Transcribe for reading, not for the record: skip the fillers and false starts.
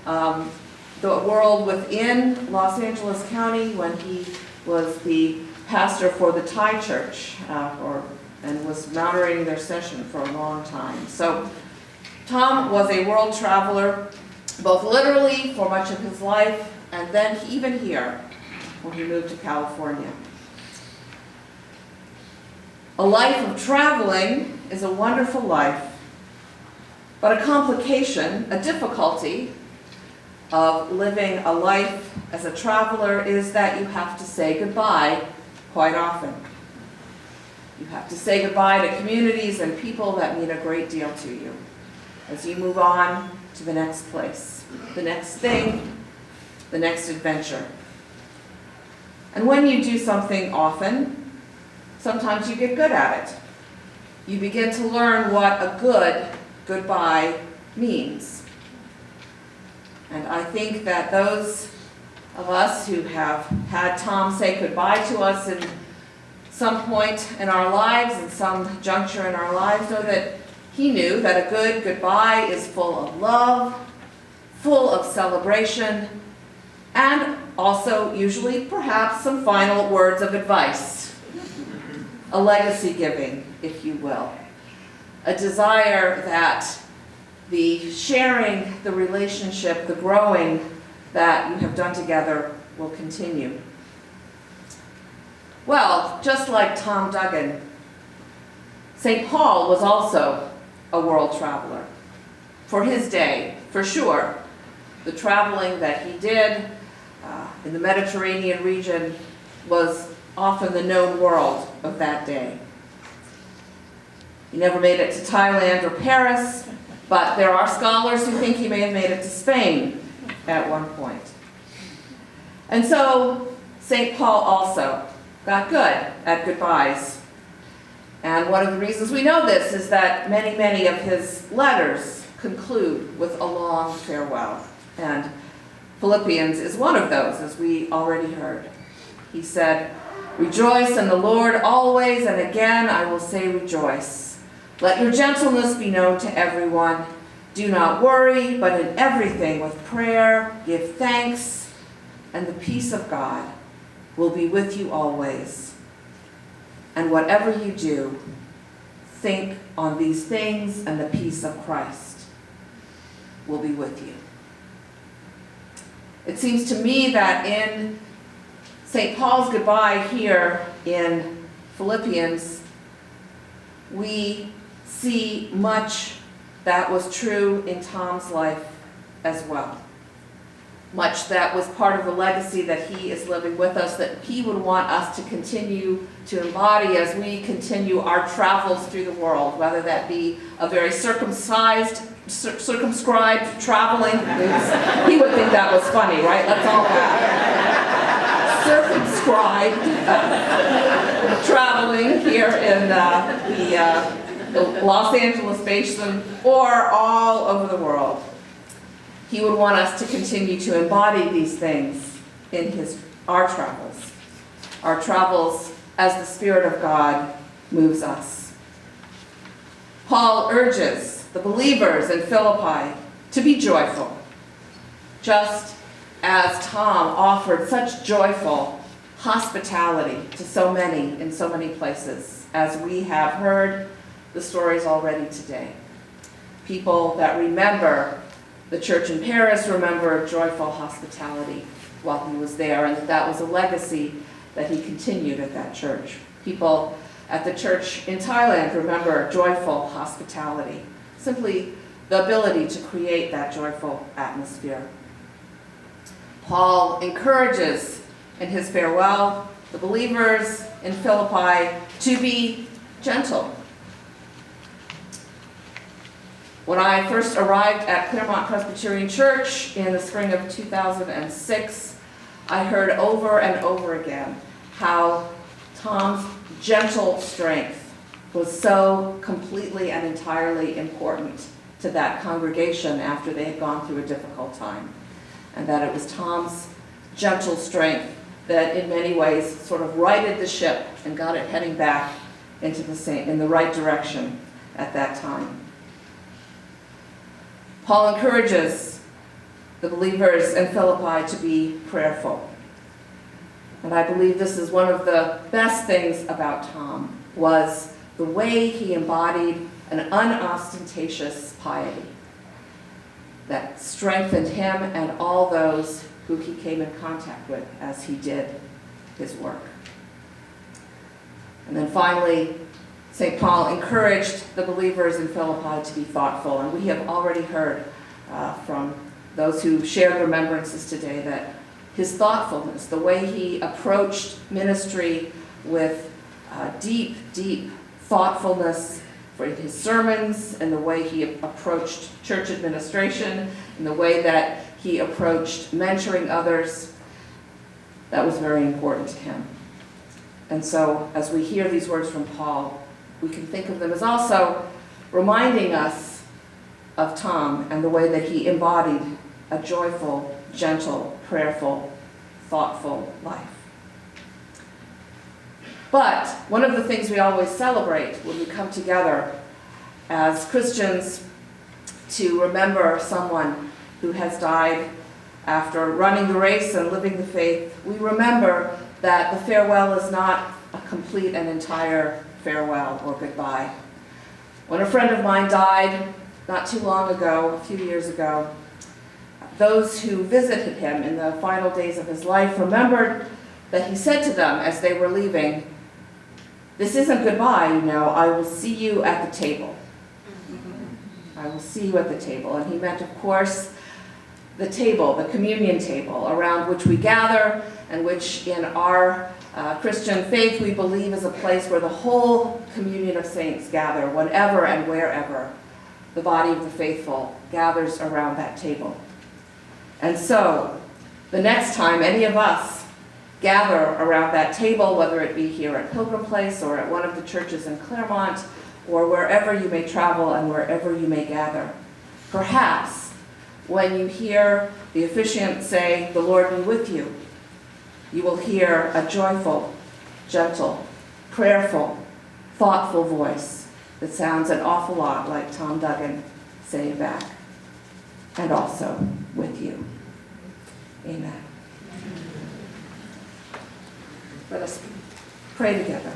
the world within Los Angeles County when he was the pastor for the Thai church, and was moderating their session for a long time. So Tom was a world traveler, both literally for much of his life, and then even here when he moved to California. A life of traveling is a wonderful life, but a complication, a difficulty of living a life as a traveler is that you have to say goodbye quite often. You have to say goodbye to communities and people that mean a great deal to you as you move on to the next place, the next thing, the next adventure. And when you do something often, sometimes you get good at it. You begin to learn what a good goodbye means. And I think that those of us who have had Tom say goodbye to us in some point in our lives, in some juncture in our lives, know that he knew that a good goodbye is full of love, full of celebration, and also usually perhaps some final words of advice. A legacy giving, if you will. A desire that the sharing, the relationship, the growing that you have done together will continue. Well, just like Tom Duggan, St. Paul was also a world traveler. For his day, for sure. The traveling that he did in the Mediterranean region was often the known world of that day. He never made it to Thailand or Paris, but there are scholars who think he may have made it to Spain at one point. And so St. Paul also got good at goodbyes. And one of the reasons we know this is that many, many of his letters conclude with a long farewell. And Philippians is one of those, as we already heard. He said, "Rejoice in the Lord always, and again I will say rejoice. Let your gentleness be known to everyone. Do not worry, but in everything with prayer give thanks, and the peace of God will be with you always. And whatever you do, think on these things, and the peace of Christ will be with you." It seems to me that in St. Paul's goodbye here in Philippians, we see much that was true in Tom's life as well. Much that was part of the legacy that he is living with us, that he would want us to continue to embody as we continue our travels through the world, whether that be a very circumscribed traveling. He would think that was funny, right? Let's all laugh. Circumscribed traveling here in the Los Angeles basin or all over the world. He would want us to continue to embody these things in our travels as the Spirit of God moves us. Paul urges the believers in Philippi to be joyful, just as Tom offered such joyful hospitality to so many in so many places, as we have heard the stories already today. People that remember the church in Paris remember joyful hospitality while he was there, and that was a legacy that he continued at that church. People at the church in Thailand remember joyful hospitality, simply the ability to create that joyful atmosphere. Paul encourages in his farewell the believers in Philippi to be gentle. When I first arrived at Claremont Presbyterian Church in the spring of 2006, I heard over and over again how Tom's gentle strength was so completely and entirely important to that congregation after they had gone through a difficult time. And that it was Tom's gentle strength that in many ways sort of righted the ship and got it heading back in the right direction at that time. Paul encourages the believers in Philippi to be prayerful. And I believe this is one of the best things about Tom, was the way he embodied an unostentatious piety that strengthened him and all those who he came in contact with as he did his work. And then finally, St. Paul encouraged the believers in Philippi to be thoughtful, and we have already heard from those who shared remembrances today that his thoughtfulness, the way he approached ministry with deep, deep thoughtfulness for his sermons, and the way he approached church administration, and the way that he approached mentoring others, that was very important to him. And so as we hear these words from Paul, we can think of them as also reminding us of Tom and the way that he embodied a joyful, gentle, prayerful, thoughtful life. But one of the things we always celebrate when we come together as Christians to remember someone who has died after running the race and living the faith, we remember that the farewell is not a complete and entire farewell or goodbye. When a friend of mine died not too long ago, a few years ago, those who visited him in the final days of his life remembered that he said to them as they were leaving, "This isn't goodbye, you know, I will see you at the table." I will see you at the table. And he meant, of course, the table, the communion table, around which we gather, and which in our Christian faith we believe is a place where the whole communion of saints gather, whenever and wherever the body of the faithful gathers around that table. And so, the next time any of us gather around that table, whether it be here at Pilgrim Place or at one of the churches in Claremont, or wherever you may travel and wherever you may gather, perhaps when you hear the officiant say, "The Lord be with you," you will hear a joyful, gentle, prayerful, thoughtful voice that sounds an awful lot like Tom Duggan saying back, "And also with you." Amen. Let us pray together.